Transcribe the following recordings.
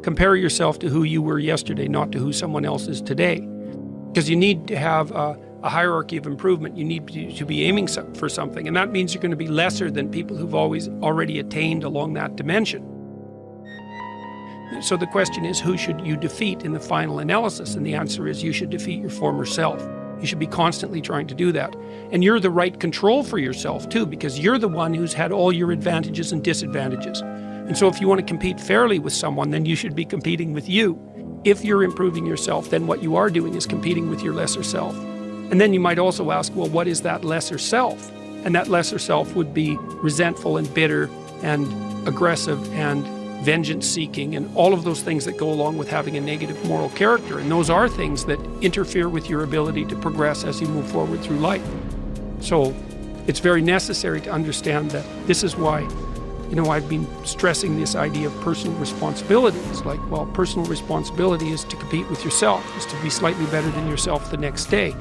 Compare yourself to who you were yesterday, not to who someone else is today. Because you need to have a hierarchy of improvement. You need to be aiming for something. And that means you're going to be lesser than people who've already attained along that dimension. So the question is, who should you defeat in the final analysis? And the answer is, you should defeat your former self. You should be constantly trying to do that. And you're the right control for yourself too, because you're the one who's had all your advantages and disadvantages. And so if you want to compete fairly with someone, then you should be competing with you. If you're improving yourself, then what you are doing is competing with your lesser self. And then you might also ask, well, what is that lesser self? And that lesser self would be resentful and bitter and aggressive and vengeance-seeking and all of those things that go along with having a negative moral character. And those are things that interfere with your ability to progress as you move forward through life. So it's very necessary to understand that this is why, I've been stressing this idea of personal responsibility. It's like, well, personal responsibility is to compete with yourself, is to be slightly better than yourself the next day.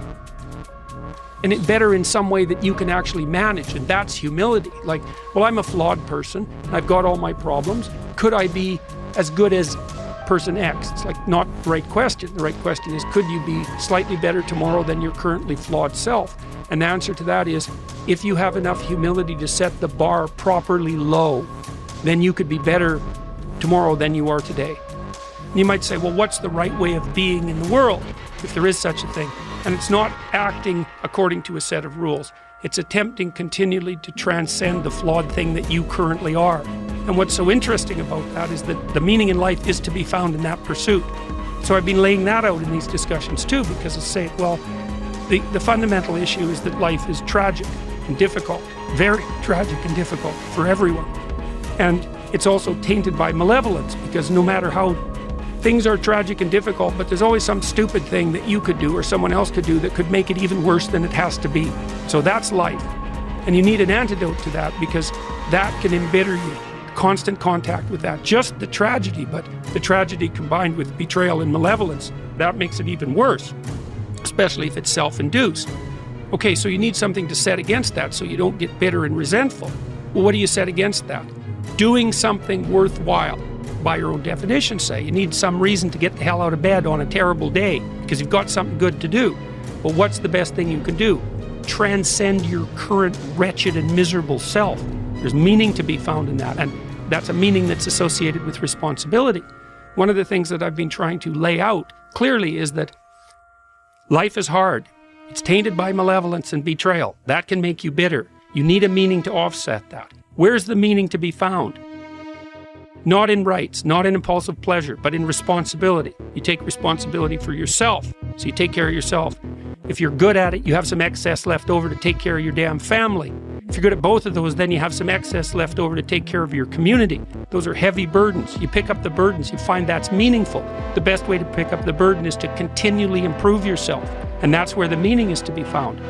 And it better in some way that you can actually manage, and that's humility. Like, well, I'm a flawed person, I've got all my problems. Could I be as good as person X? It's like not the right question. The right question is, could you be slightly better tomorrow than your currently flawed self? And the answer to that is, if you have enough humility to set the bar properly low, then you could be better tomorrow than you are today. And you might say, well, what's the right way of being in the world, if there is such a thing? And it's not acting according to a set of rules. It's attempting continually to transcend the flawed thing that you currently are. And what's so interesting about that is that the meaning in life is to be found in that pursuit. So I've been laying that out in these discussions too, because I say, well, the fundamental issue is that life is tragic and difficult, very tragic and difficult for everyone. And it's also tainted by malevolence, because no matter how things are tragic and difficult, but there's always some stupid thing that you could do or someone else could do that could make it even worse than it has to be. So that's life. And you need an antidote to that, because that can embitter you. Constant contact with that, just the tragedy, but the tragedy combined with betrayal and malevolence, that makes it even worse, especially if it's self-induced. Okay, so you need something to set against that so you don't get bitter and resentful. Well, what do you set against that? Doing something worthwhile. By your own definition, say. You need some reason to get the hell out of bed on a terrible day because you've got something good to do. Well, what's the best thing you can do? Transcend your current wretched and miserable self. There's meaning to be found in that, and that's a meaning that's associated with responsibility. One of the things that I've been trying to lay out clearly is that life is hard. It's tainted by malevolence and betrayal. That can make you bitter. You need a meaning to offset that. Where's the meaning to be found? Not in rights, not in impulsive pleasure, but in responsibility. You take responsibility for yourself, so you take care of yourself. If you're good at it, you have some excess left over to take care of your damn family. If you're good at both of those, then you have some excess left over to take care of your community. Those are heavy burdens. You pick up the burdens, you find that's meaningful. The best way to pick up the burden is to continually improve yourself, and that's where the meaning is to be found.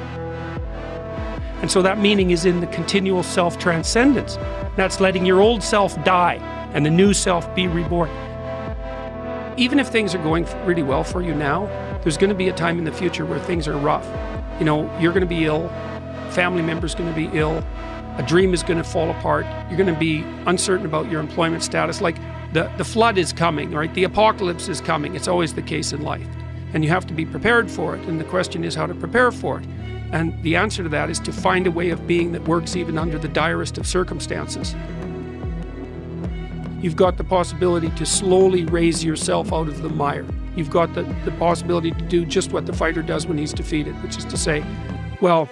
And so that meaning is in the continual self-transcendence. That's letting your old self die and the new self be reborn. Even if things are going really well for you now, there's going to be a time in the future where things are rough. You're going to be ill, family member's going to be ill, a dream is going to fall apart, you're going to be uncertain about your employment status. Like the flood is coming, right? The apocalypse is coming. It's always the case in life. And you have to be prepared for it. And the question is how to prepare for it. And the answer to that is to find a way of being that works even under the direst of circumstances. You've got the possibility to slowly raise yourself out of the mire. You've got the possibility to do just what the fighter does when he's defeated, which is to say, well,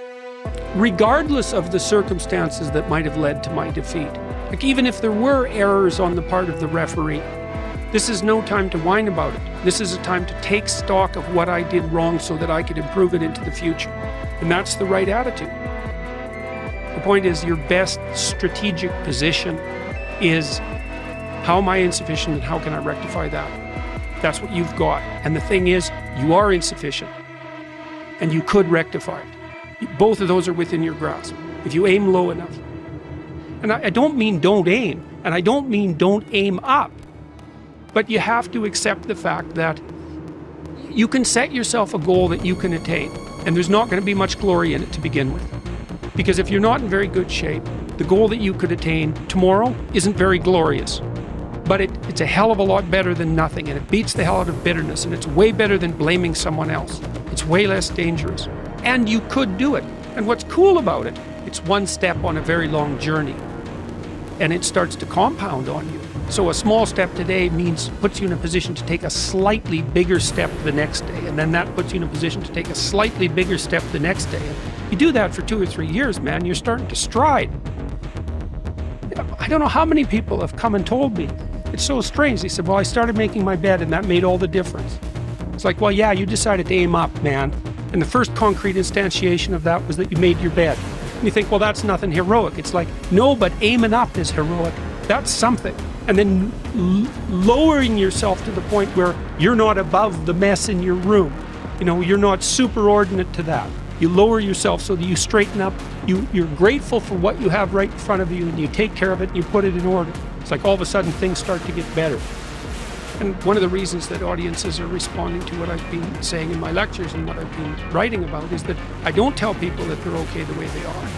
regardless of the circumstances that might have led to my defeat, like even if there were errors on the part of the referee, this is no time to whine about it. This is a time to take stock of what I did wrong so that I could improve it into the future. And that's the right attitude. The point is, your best strategic position is, how am I insufficient and how can I rectify that? That's what you've got. And the thing is, you are insufficient and you could rectify it. Both of those are within your grasp if you aim low enough. And I don't mean don't aim, and I don't mean don't aim up, but you have to accept the fact that you can set yourself a goal that you can attain, and there's not going to be much glory in it to begin with. Because if you're not in very good shape, the goal that you could attain tomorrow isn't very glorious. But it's a hell of a lot better than nothing, and it beats the hell out of bitterness, and it's way better than blaming someone else. It's way less dangerous. And you could do it. And what's cool about it, it's one step on a very long journey. And it starts to compound on you. So a small step today puts you in a position to take a slightly bigger step the next day, and then that puts you in a position to take a slightly bigger step the next day. And you do that for 2 or 3 years, man, you're starting to stride. I don't know how many people have come and told me. It's so strange. They said, well, I started making my bed and that made all the difference. It's like, well, yeah, you decided to aim up, man. And the first concrete instantiation of that was that you made your bed. And you think, well, that's nothing heroic. It's like, no, but aiming up is heroic. That's something. And then lowering yourself to the point where you're not above the mess in your room. You know, you're not superordinate to that. You lower yourself so that you straighten up. You're grateful for what you have right in front of you, and you take care of it and you put it in order. It's like all of a sudden things start to get better. And one of the reasons that audiences are responding to what I've been saying in my lectures and what I've been writing about is that I don't tell people that they're okay the way they are.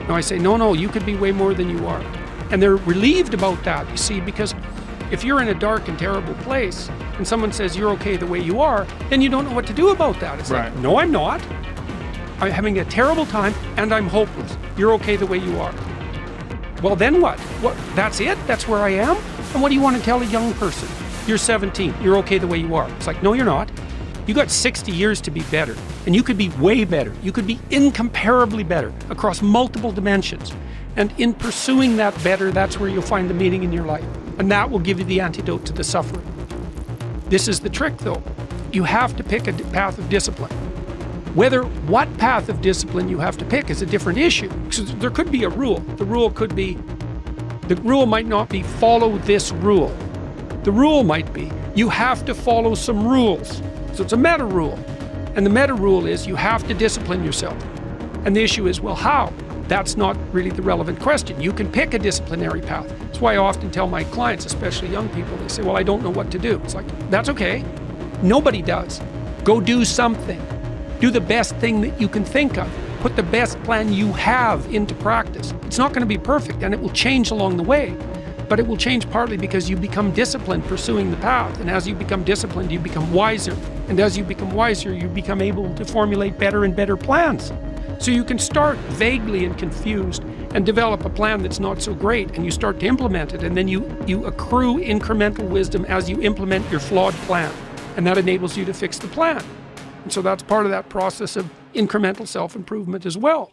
No, I say, no, you could be way more than you are. And they're relieved about that, you see, because if you're in a dark and terrible place and someone says you're okay the way you are, then you don't know what to do about that. It's right. Like, no, I'm not. I'm having a terrible time and I'm hopeless. You're okay the way you are. Well, then what? That's it? That's where I am? And what do you want to tell a young person? You're 17. You're okay the way you are. It's like, no, you're not. You got 60 years to be better. And you could be way better. You could be incomparably better across multiple dimensions. And in pursuing that better, that's where you'll find the meaning in your life. And that will give you the antidote to the suffering. This is the trick, though. You have to pick a path of discipline. What path of discipline you have to pick is a different issue. Because there could be a rule. The rule might not be follow this rule. The rule might be you have to follow some rules. So it's a meta rule. And the meta rule is you have to discipline yourself. And the issue is, well, how? That's not really the relevant question. You can pick a disciplinary path. That's why I often tell my clients, especially young people, they say, well, I don't know what to do. It's like, that's okay. Nobody does. Go do something. Do the best thing that you can think of. Put the best plan you have into practice. It's not going to be perfect, and it will change along the way. But it will change partly because you become disciplined pursuing the path. And as you become disciplined, you become wiser. And as you become wiser, you become able to formulate better and better plans. So you can start vaguely and confused and develop a plan that's not so great, and you start to implement it, and then you accrue incremental wisdom as you implement your flawed plan. And that enables you to fix the plan. And so that's part of that process of incremental self-improvement as well.